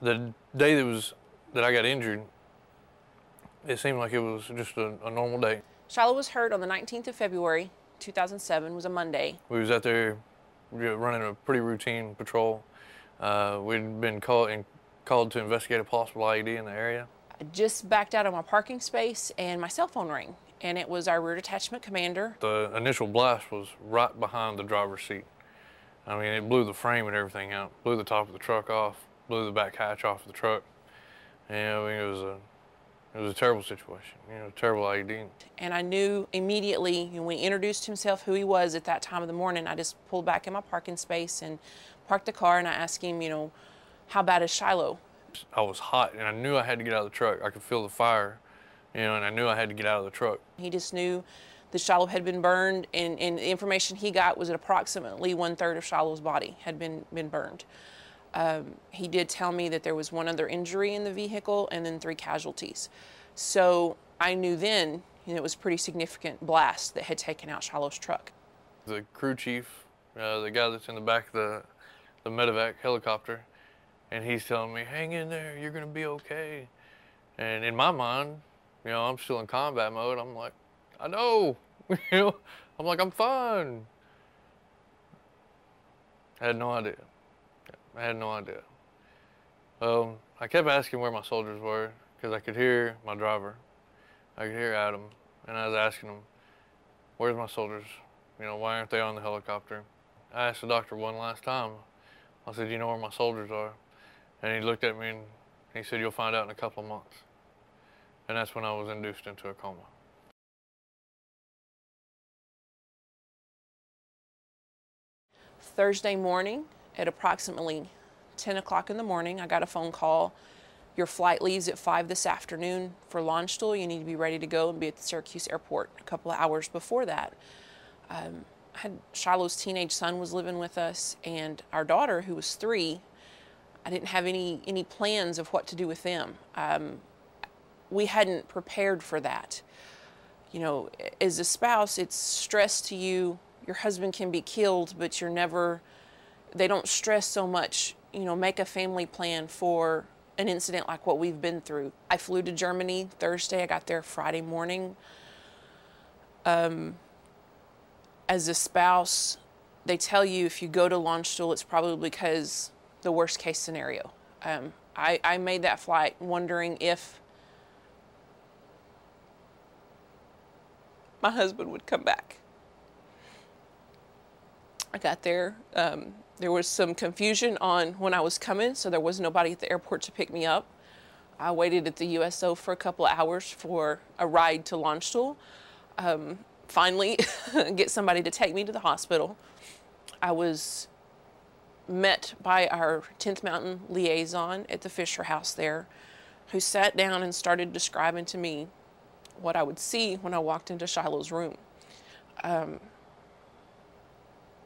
The day that I got injured, it seemed like it was just a normal day. Shilo was hurt on the 19th of February, 2007, was a Monday. We was out there running a pretty routine patrol. We'd been called to investigate a possible IED in the area. I just backed out of my parking space and my cell phone rang, and it was our rear detachment commander. The initial blast was right behind the driver's seat. I mean, it blew the frame and everything out, blew the top of the truck off, blew the back hatch off of the truck. And I mean, it was a terrible situation, terrible IED. And I knew immediately, when he introduced himself, who he was at that time of the morning. I just pulled back in my parking space and parked the car, and I asked him, how bad is Shilo? I was hot, and I knew I had to get out of the truck. I could feel the fire, and I knew I had to get out of the truck. He just knew that Shilo had been burned, and the information he got was that approximately 1/3 of Shilo's body had been burned. He did tell me that there was one other injury in the vehicle and then 3 casualties. So I knew then it was a pretty significant blast that had taken out Shilo's truck. The crew chief, the guy that's in the back of the medevac helicopter, and he's telling me, hang in there, you're gonna be okay. And in my mind, I'm still in combat mode. I'm like, I know, I'm like, I'm fine. I had no idea. I had no idea. I kept asking where my soldiers were because I could hear my driver. I could hear Adam, and I was asking him, where's my soldiers? Why aren't they on the helicopter? I asked the doctor one last time. I said, you know where my soldiers are? And he looked at me and he said, you'll find out in a couple of months. And that's when I was induced into a coma. Thursday morning at approximately 10 o'clock in the morning, I got a phone call. Your flight leaves at 5 this afternoon for Landstuhl. You need to be ready to go and be at the Syracuse airport. A couple of hours before that, Shilo's teenage son was living with us, and our daughter, who was 3, I didn't have any plans of what to do with them. We hadn't prepared for that. As a spouse, it's stress to you. Your husband can be killed, but they don't stress so much, make a family plan for an incident like what we've been through. I flew to Germany Thursday. I got there Friday morning. As a spouse, they tell you if you go to Landstuhl, it's probably because the worst case scenario. I made that flight wondering if my husband would come back. I got there. There was some confusion on when I was coming, so there was nobody at the airport to pick me up. I waited at the USO for a couple of hours for a ride to Landstuhl. Finally, get somebody to take me to the hospital. I was met by our 10th Mountain liaison at the Fisher House there, who sat down and started describing to me what I would see when I walked into Shilo's room.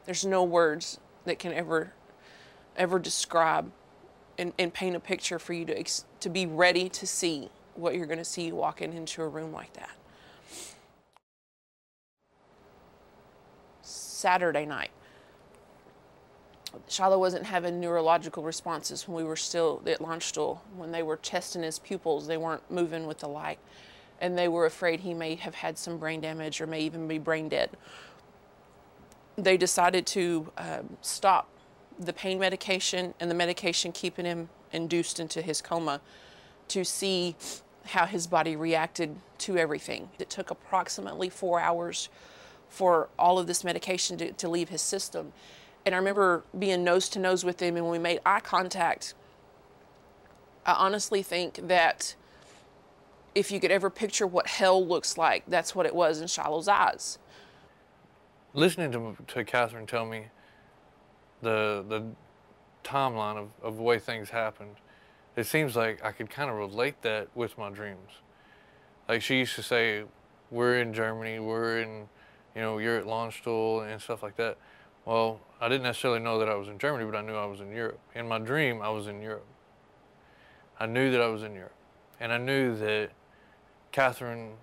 There's no words that can ever describe and paint a picture for you to be ready to see what you're going to see walking into a room like that. Saturday night, Shilo wasn't having neurological responses when we were still at Landstuhl. When they were testing his pupils, they weren't moving with the light, and they were afraid he may have had some brain damage or may even be brain dead. They decided to stop the pain medication and the medication keeping him induced into his coma to see how his body reacted to everything. It took approximately 4 hours for all of this medication to leave his system. And I remember being nose to nose with him, and when we made eye contact, I honestly think that if you could ever picture what hell looks like, that's what it was in Shilo's eyes. Listening to Catherine tell me the timeline of the way things happened, it seems like I could kind of relate that with my dreams. Like she used to say, we're in Germany, you're at Landstuhl and stuff like that. Well, I didn't necessarily know that I was in Germany, but I knew I was in Europe. In my dream, I was in Europe. I knew that I was in Europe. And I knew that Catherine,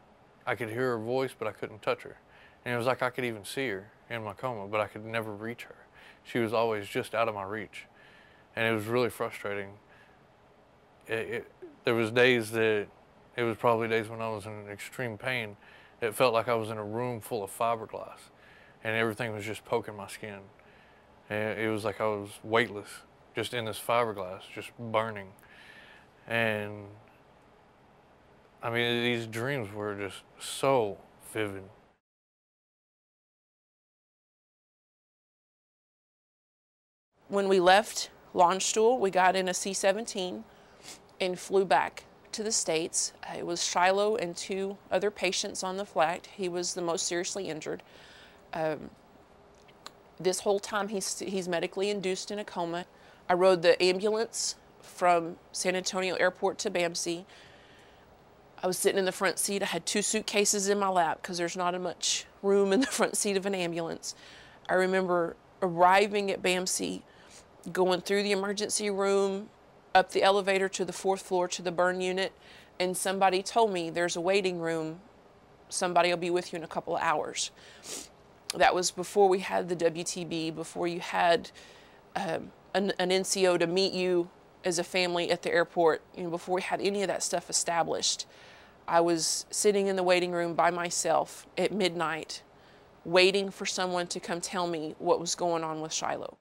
I could hear her voice, but I couldn't touch her. And it was like I could even see her in my coma, but I could never reach her. She was always just out of my reach. And it was really frustrating. there was days that, it was probably days when I was in extreme pain. It felt like I was in a room full of fiberglass and everything was just poking my skin. And it was like I was weightless, just in this fiberglass, just burning. And I mean, these dreams were just so vivid. When we left Launchstool, we got in a C-17 and flew back to the States. It was Shilo and 2 other patients on the flight. He was the most seriously injured. This whole time he's medically induced in a coma. I rode the ambulance from San Antonio Airport to BAMC. I was sitting in the front seat. I had 2 suitcases in my lap because there's not much room in the front seat of an ambulance. I remember arriving at BAMC, going through the emergency room, up the elevator to the 4th floor to the burn unit, and somebody told me, there's a waiting room. Somebody will be with you in a couple of hours. That was before we had the WTB, before you had an NCO to meet you as a family at the airport, before we had any of that stuff established. I was sitting in the waiting room by myself at midnight, waiting for someone to come tell me what was going on with Shilo.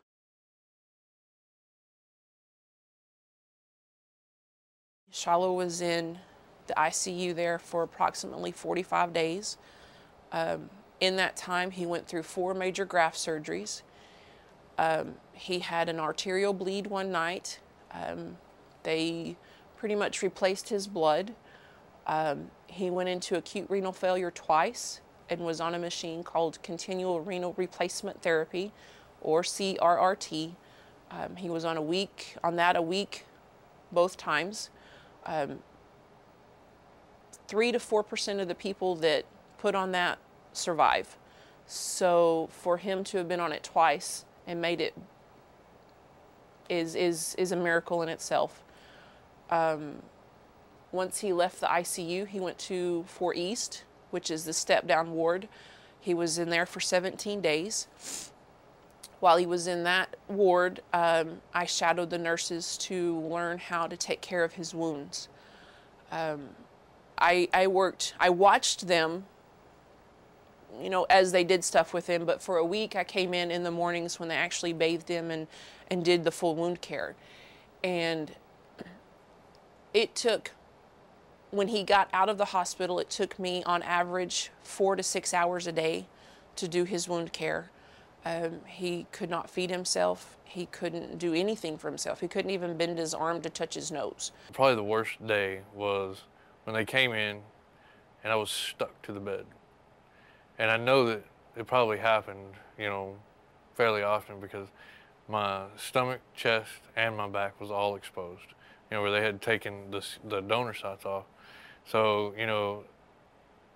Shilo was in the ICU there for approximately 45 days. In that time, he went through 4 major graft surgeries. He had an arterial bleed one night. They pretty much replaced his blood. He went into acute renal failure twice and was on a machine called continual renal replacement therapy, or CRRT. He was on a week both times. 3 to 4% of the people that put on that survive. So for him to have been on it twice and made it is a miracle in itself. Once he left the ICU, he went to 4 East, which is the step-down ward. He was in there for 17 days. While he was in that ward, I shadowed the nurses to learn how to take care of his wounds. I watched them, as they did stuff with him, but for a week I came in the mornings when they actually bathed him and did the full wound care. And it took, when he got out of the hospital, it took me on average 4 to 6 hours a day to do his wound care. He could not feed himself. He couldn't do anything for himself. He couldn't even bend his arm to touch his nose. Probably the worst day was when they came in and I was stuck to the bed. And I know that it probably happened, fairly often because my stomach, chest, and my back was all exposed, where they had taken the donor sites off. So,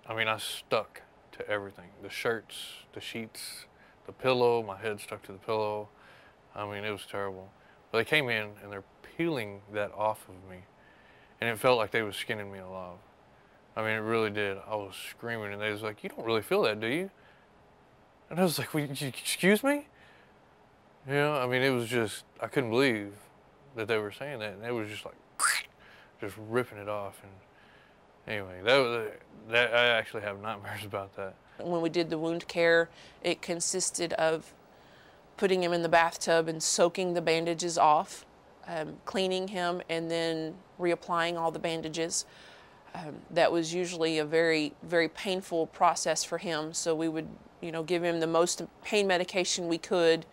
I mean, I stuck to everything. The shirts, the sheets, the pillow, my head stuck to the pillow. I mean, it was terrible. But they came in and they're peeling that off of me. And it felt like they were skinning me alive. I mean, it really did. I was screaming and they was like, "You don't really feel that, do you?" And I was like, "Excuse me?" I mean, it was just, I couldn't believe that they were saying that. And it was just like, just ripping it off. And anyway, that I actually have nightmares about that. When we did the wound care, it consisted of putting him in the bathtub and soaking the bandages off, cleaning him, and then reapplying all the bandages. That was usually a very, very painful process for him. So we would, give him the most pain medication we could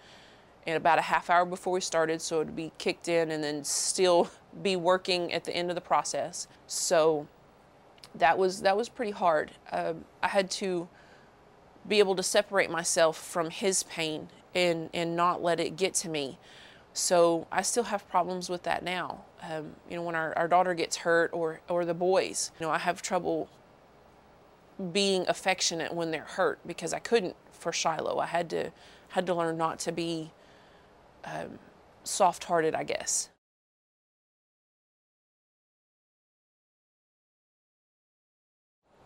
in about a half hour before we started, so it would be kicked in and then still be working at the end of the process. So that was pretty hard. I had to be able to separate myself from his pain and not let it get to me. So I still have problems with that now. When our daughter gets hurt or the boys, I have trouble being affectionate when they're hurt because I couldn't for Shilo. I had to learn not to be soft-hearted, I guess.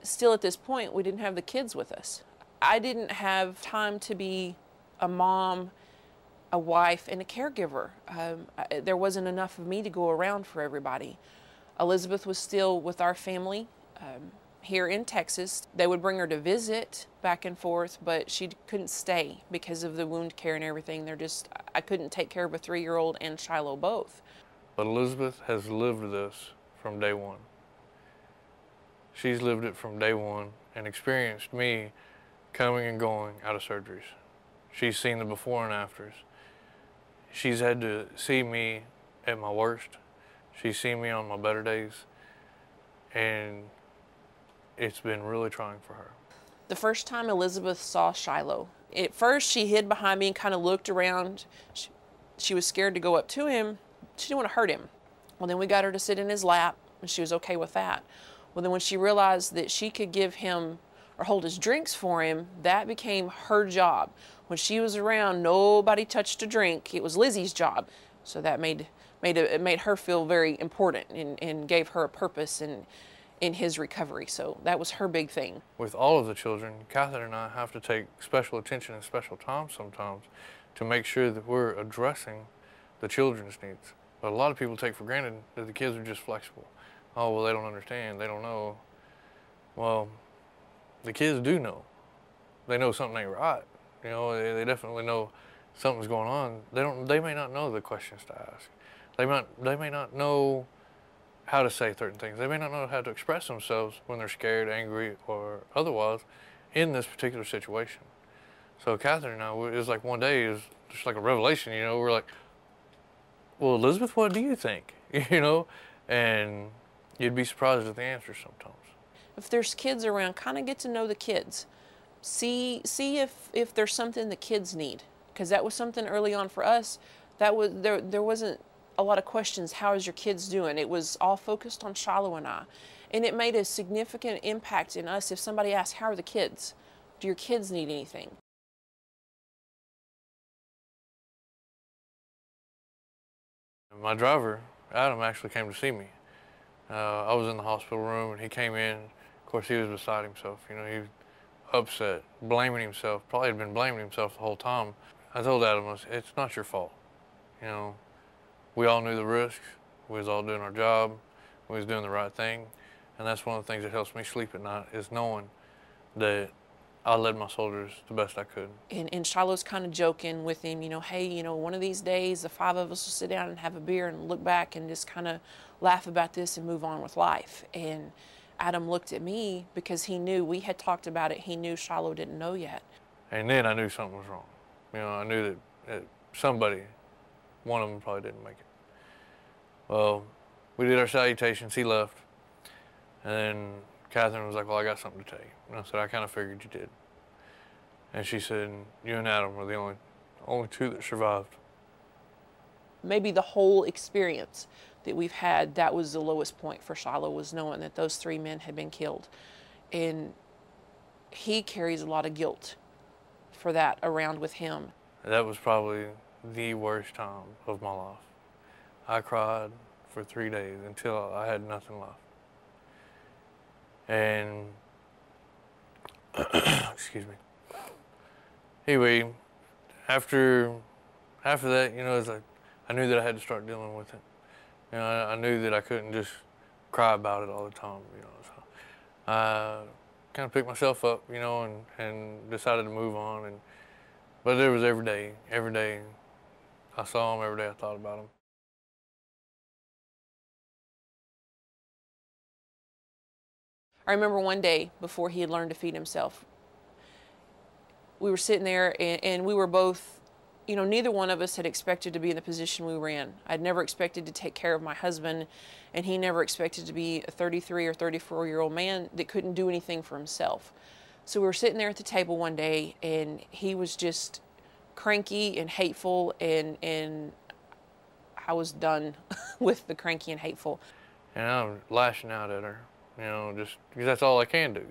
Still at this point, we didn't have the kids with us. I didn't have time to be a mom, a wife, and a caregiver. There wasn't enough of me to go around for everybody. Elizabeth was still with our family here in Texas. They would bring her to visit back and forth, but she couldn't stay because of the wound care and everything. I couldn't take care of a 3-year-old and Shilo both. But Elizabeth has lived this from day one. She's lived it from day one and experienced me coming and going out of surgeries. She's seen the before and afters. She's had to see me at my worst. She's seen me on my better days. And it's been really trying for her. The first time Elizabeth saw Shilo, at first she hid behind me and kind of looked around. She was scared to go up to him. She didn't want to hurt him. Well, then we got her to sit in his lap, and she was okay with that. Well, then when she realized that she could give him or hold his drinks for him, that became her job. When she was around, nobody touched a drink. It was Lizzie's job. So that made her feel very important and gave her a purpose in his recovery. So that was her big thing. With all of the children, Catherine and I have to take special attention and special time sometimes to make sure that we're addressing the children's needs. But a lot of people take for granted that the kids are just flexible. Oh, well, they don't understand, they don't know. Well, the kids do know. They know something ain't right. You know, they definitely know something's going on. They may not know the questions to ask. They may not know how to say certain things. They may not know how to express themselves when they're scared, angry, or otherwise in this particular situation. So Catherine and I, it was like one day, it was just like a revelation, you know. We're like, well, Elizabeth, what do you think? You know, and you'd be surprised at the answers sometimes. If there's kids around, kind of get to know the kids. See if there's something the kids need, because that was something early on for us. That was there wasn't a lot of questions. How is your kids doing? It was all focused on Shilo and I, and it made a significant impact in us. If somebody asked, "How are the kids? Do your kids need anything?" My driver, Adam, actually came to see me. I was in the hospital room, and he came in. Of course, he was beside himself. You know, he was upset, blaming himself. Probably had been blaming himself the whole time. I told Adam, it's not your fault. You know, we all knew the risks. We was all doing our job. We was doing the right thing. And that's one of the things that helps me sleep at night, is knowing that I led my soldiers the best I could. And Shilo's kind of joking with him, you know, hey, you know, one of these days the 5 of us will sit down and have a beer and look back and just kind of laugh about this and move on with life. And Adam looked at me because he knew we had talked about it. He knew Shilo didn't know yet. And then I knew something was wrong. You know, I knew that somebody, one of them probably didn't make it. Well, we did our salutations, he left. And then Catherine was like, well, I got something to tell you. And I said, I kind of figured you did. And she said, you and Adam were the only 2 that survived. Maybe the whole experience that we've had, that was the lowest point for Shilo, was knowing that those 3 men had been killed. And he carries a lot of guilt for that around with him. That was probably the worst time of my life. I cried for 3 days until I had nothing left. And, excuse me. Anyway, after that, you know, it's like, I knew that I had to start dealing with it. You know, I knew that I couldn't just cry about it all the time, you know. So I kind of picked myself up, you know, and decided to move on. But it was every day I saw him, every day I thought about him. I remember one day before he had learned to feed himself, we were sitting there and we were both, you know, neither one of us had expected to be in the position we were in. I'd never expected to take care of my husband, and he never expected to be a 33 or 34-year-old man that couldn't do anything for himself. So we were sitting there at the table one day, and he was just cranky and hateful, and I was done with the cranky and hateful. And I'm lashing out at her, you know, just because that's all I can do.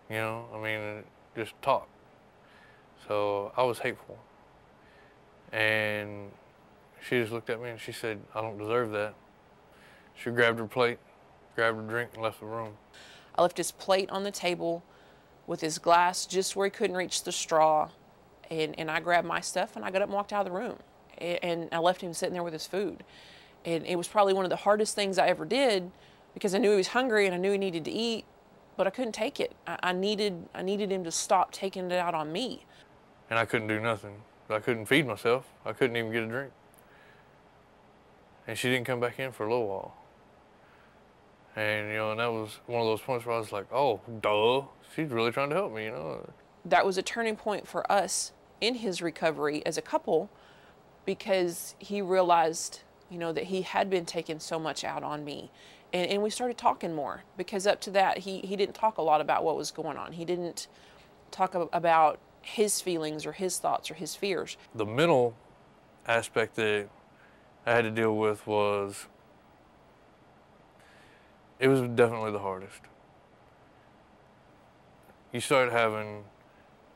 You know, I mean, just talk. So I was hateful. And she just looked at me and she said, I don't deserve that. She grabbed her plate, grabbed her drink, and left the room. I left his plate on the table with his glass just where he couldn't reach the straw. And I grabbed my stuff and I got up and walked out of the room. And I left him sitting there with his food. And it was probably one of the hardest things I ever did because I knew he was hungry and I knew he needed to eat, but I couldn't take it. I needed him to stop taking it out on me. And I couldn't do nothing. I couldn't feed myself. I couldn't even get a drink. And she didn't come back in for a little while. And, you know, and that was one of those points where I was like, oh, duh, she's really trying to help me, you know. That was a turning point for us in his recovery as a couple because he realized, you know, that he had been taking so much out on me. And we started talking more because up to that, he didn't talk a lot about what was going on. He didn't talk about his feelings or his thoughts or his fears. The mental aspect that I had to deal with it was definitely the hardest. You start having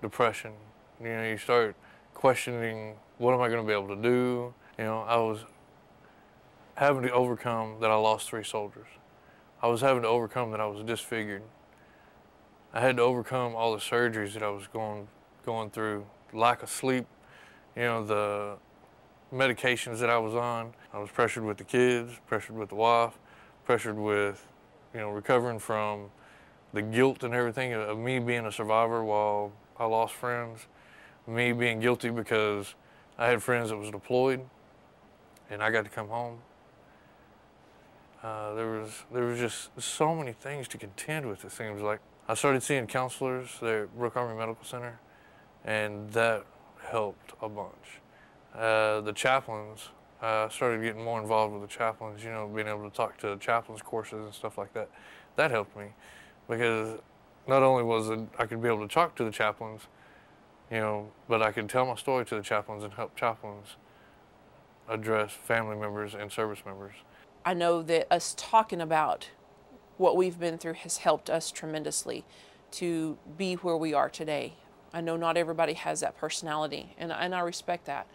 depression, you know, you start questioning, what am I going to be able to do? You know, I was having to overcome that I lost 3 soldiers. I was having to overcome that I was disfigured. I had to overcome all the surgeries that I was going through, lack of sleep, you know, the medications that I was on. I was pressured with the kids, pressured with the wife, pressured with, you know, recovering from the guilt and everything of me being a survivor while I lost friends, me being guilty because I had friends that was deployed and I got to come home. There was just so many things to contend with, it seems like. I started seeing counselors there at Brooke Army Medical Center, and that helped a bunch. The chaplains, I started getting more involved with the chaplains, you know, being able to talk to chaplains courses and stuff like that. That helped me because not only was it I could be able to talk to the chaplains, you know, but I could tell my story to the chaplains and help chaplains address family members and service members. I know that us talking about what we've been through has helped us tremendously to be where we are today. I know not everybody has that personality, and I respect that.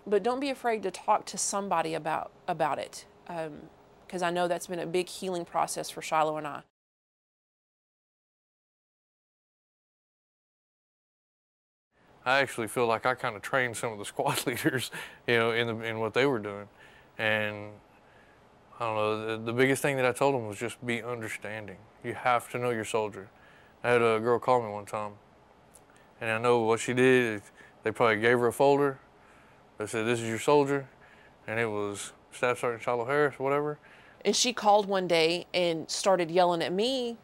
But don't be afraid to talk to somebody about it, because I know that's been a big healing process for Shilo and I. I actually feel like I kind of trained some of the squad leaders, you know, in what they were doing. And I don't know, the biggest thing that I told them was just be understanding. You have to know your soldier. I had a girl call me one time, and I know what she did is they probably gave her a folder. They said, this is your soldier, and it was Staff Sergeant Shilo Harris, whatever. And she called one day and started yelling at me,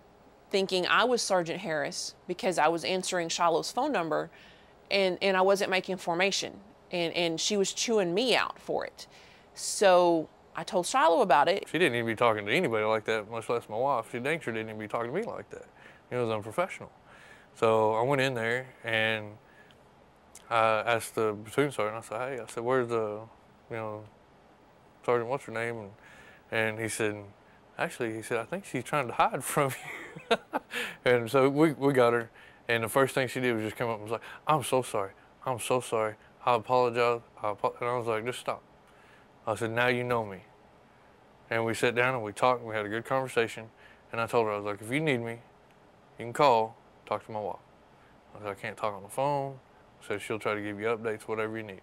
thinking I was Sergeant Harris because I was answering Shilo's phone number, and I wasn't making formation. And she was chewing me out for it. So I told Shilo about it. She didn't even be talking to anybody like that, much less my wife. She dang sure didn't even be talking to me like that. It was unprofessional. So I went in there and I asked the platoon sergeant, I said, hey, I said, where's the, you know, Sergeant, what's her name? And he said, actually, he said, I think she's trying to hide from you. And so we got her. And the first thing she did was just come up and was like, I'm so sorry. I'm so sorry. I apologize. And I was like, just stop. I said, now you know me. And we sat down and we talked and we had a good conversation. And I told her, I was like, if you need me, you can call, talk to my wife. I said, I can't talk on the phone. I said, she'll try to give you updates, whatever you need.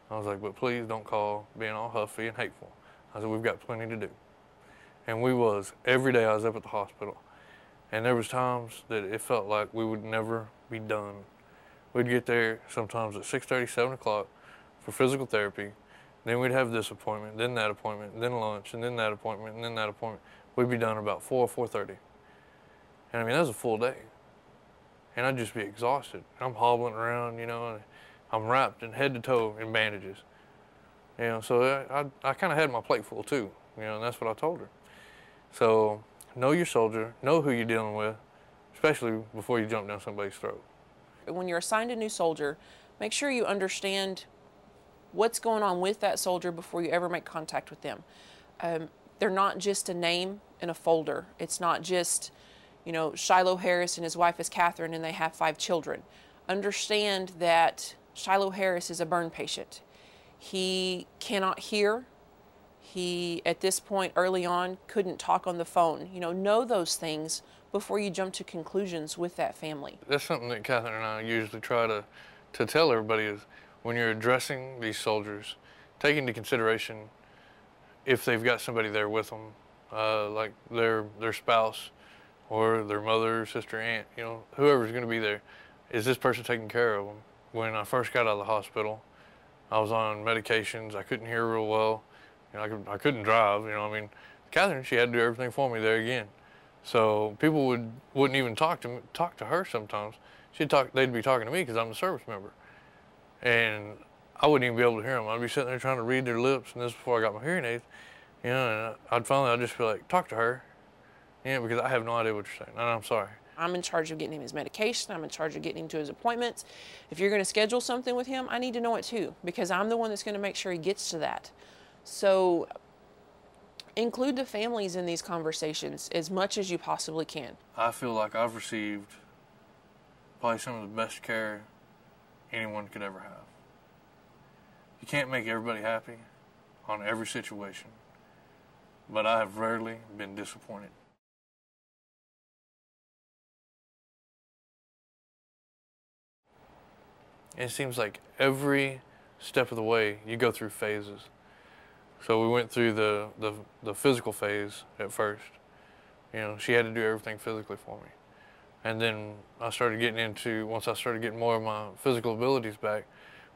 I was like, but please don't call being all huffy and hateful. I said, we've got plenty to do. And every day I was up at the hospital. And there was times that it felt like we would never be done. We'd get there sometimes at 6:30, 7 o'clock for physical therapy. Then we'd have this appointment, then that appointment, then lunch, and then that appointment, and then that appointment. We'd be done about 4:30. And I mean, that was a full day. And I'd just be exhausted. I'm hobbling around, you know, and I'm wrapped in head to toe in bandages. You know, so I kind of had my plate full too, you know, and that's what I told her. So know your soldier, know who you're dealing with, especially before you jump down somebody's throat. When you're assigned a new soldier, make sure you understand what's going on with that soldier before you ever make contact with them. They're not just a name in a folder. It's not just, you know, Shilo Harris and his wife is Catherine and they have 5 children. Understand that Shilo Harris is a burn patient. He cannot hear. He, at this point early on, couldn't talk on the phone. You know those things before you jump to conclusions with that family. That's something that Catherine and I usually try to tell everybody is when you're addressing these soldiers, take into consideration if they've got somebody there with them, like their spouse or their mother, sister, aunt, you know, whoever's going to be there, is this person taking care of them? When I first got out of the hospital, I was on medications. I couldn't hear real well. You know, I couldn't drive. You know, I mean, Catherine, she had to do everything for me there again. So people wouldn't even talk to her sometimes. They'd be talking to me because I'm the service member, and I wouldn't even be able to hear them. I'd be sitting there trying to read their lips, and this is before I got my hearing aids. You know, and I'd just be like, talk to her, you know, because I have no idea what you're saying, and I'm sorry. I'm in charge of getting him his medication. I'm in charge of getting him to his appointments. If you're going to schedule something with him, I need to know it too, because I'm the one that's going to make sure he gets to that. So include the families in these conversations as much as you possibly can. I feel like I've received probably some of the best care anyone could ever have. You can't make everybody happy on every situation, but I have rarely been disappointed. It seems like every step of the way you go through phases. So we went through the physical phase at first. You know, she had to do everything physically for me. And then once I started getting more of my physical abilities back,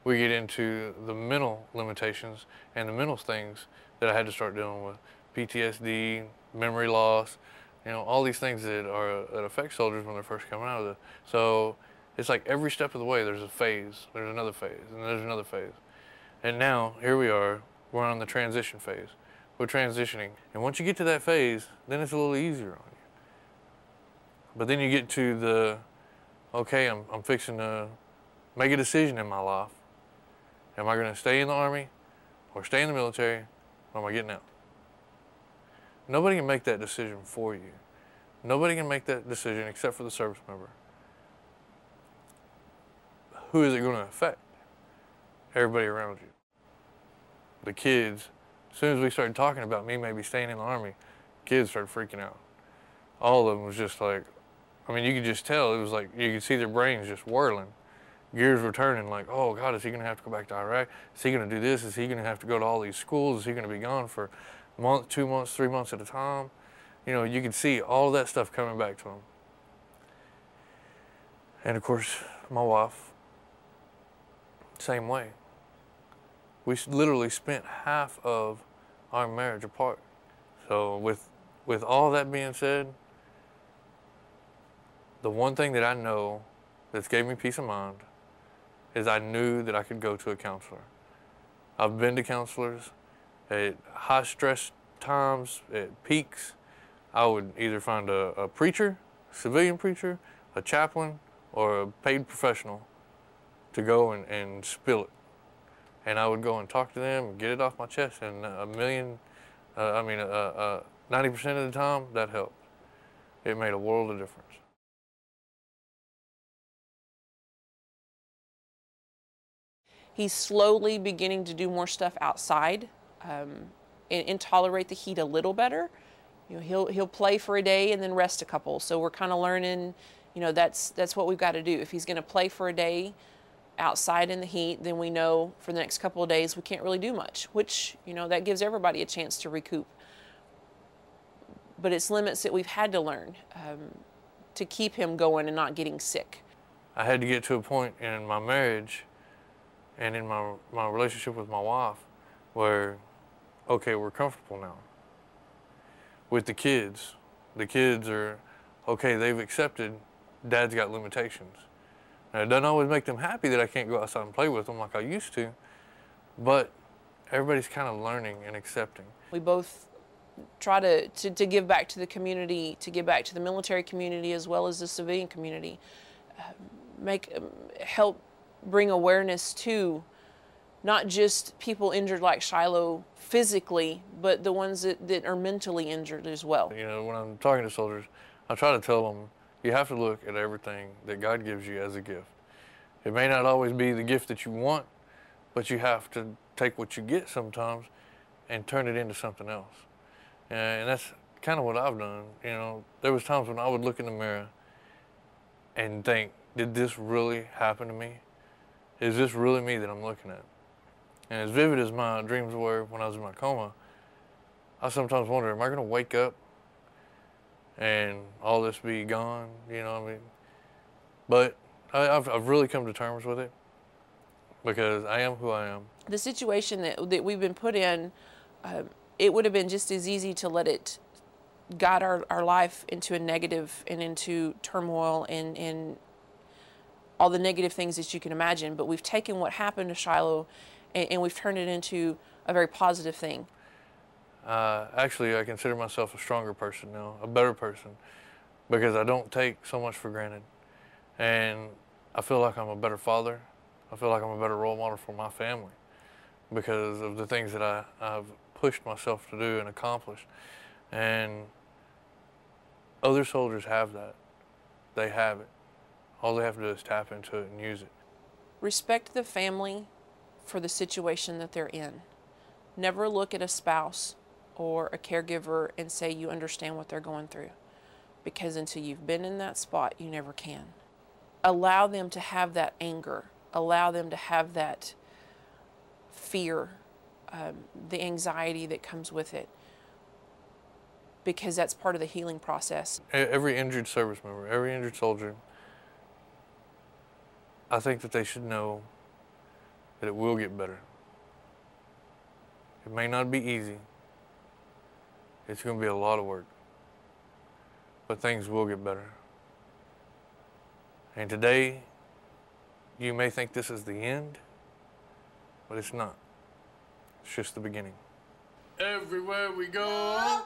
we get into the mental limitations and the mental things that I had to start dealing with. PTSD, memory loss, you know, all these things that affect soldiers when they're first coming out of it. So it's like every step of the way there's a phase, there's another phase, and there's another phase. And now, here we are, we're on the transition phase. We're transitioning. And once you get to that phase, then it's a little easier on you. But then you get to the, okay, I'm fixing to make a decision in my life. Am I going to stay in the Army or stay in the military, or am I getting out? Nobody can make that decision for you. Nobody can make that decision except for the service member. Who is it going to affect? Everybody around you. The kids, as soon as we started talking about me maybe staying in the Army, kids started freaking out. All of them was just like, I mean, you could just tell, it was like, you could see their brains just whirling. Gears were turning like, oh God, is he going to have to go back to Iraq? Is he going to do this? Is he going to have to go to all these schools? Is he going to be gone for a month, 2 months, 3 months at a time? You know, you could see all of that stuff coming back to him. And of course, my wife, same way. We literally spent half of our marriage apart. So with all that being said, the one thing that I know that's gave me peace of mind is I knew that I could go to a counselor. I've been to counselors at high stress times, at peaks. I would either find a preacher, civilian preacher, a chaplain, or a paid professional to go and spill it. And I would go and talk to them and get it off my chest, and 90% of the time, that helped. It made a world of difference. He's slowly beginning to do more stuff outside and tolerate the heat a little better. You know, he'll play for a day and then rest a couple. So we're kind of learning, you know, that's what we've got to do. If he's going to play for a day outside in the heat, then we know for the next couple of days we can't really do much, which, you know, that gives everybody a chance to recoup. But it's limits that we've had to learn to keep him going and not getting sick. I had to get to a point in my marriage and in my relationship with my wife where, okay, we're comfortable now. With the kids are, okay, they've accepted Dad's got limitations. Now, it doesn't always make them happy that I can't go outside and play with them like I used to, but everybody's kind of learning and accepting. We both try to give back to the community, to give back to the military community as well as the civilian community, help bring awareness to not just people injured like Shilo physically, but the ones that are mentally injured as well. You know, when I'm talking to soldiers, I try to tell them, you have to look at everything that God gives you as a gift. It may not always be the gift that you want, but you have to take what you get sometimes and turn it into something else. And that's kind of what I've done. You know, there was times when I would look in the mirror and think, did this really happen to me? Is this really me that I'm looking at? And as vivid as my dreams were when I was in my coma, I sometimes wonder, am I going to wake up and all this be gone? You know what I mean? But I've really come to terms with it because I am who I am. The situation that we've been put in, it would have been just as easy to let it guide our life into a negative and into turmoil and all the negative things that you can imagine. But we've taken what happened to Shilo and we've turned it into a very positive thing. Actually, I consider myself a stronger person now, a better person, because I don't take so much for granted. And I feel like I'm a better father. I feel like I'm a better role model for my family because of the things that I've pushed myself to do and accomplish. And other soldiers have that. They have it. All they have to do is tap into it and use it. Respect the family for the situation that they're in. Never look at a spouse or a caregiver and say you understand what they're going through, because until you've been in that spot, you never can. Allow them to have that anger. Allow them to have that fear, the anxiety that comes with it, because that's part of the healing process. Every injured service member, every injured soldier, I think that they should know that it will get better. It may not be easy. It's going to be a lot of work. But things will get better. And today, you may think this is the end, but it's not. It's just the beginning. Everywhere we go,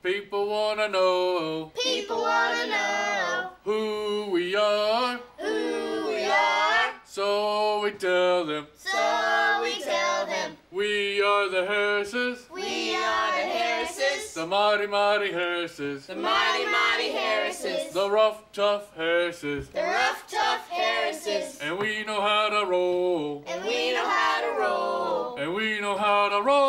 people want to know, who we are, so we tell them, we are the Harrises, the mighty, mighty Harrises, the rough, tough Harrises, and we know how to roll, and we know how to roll.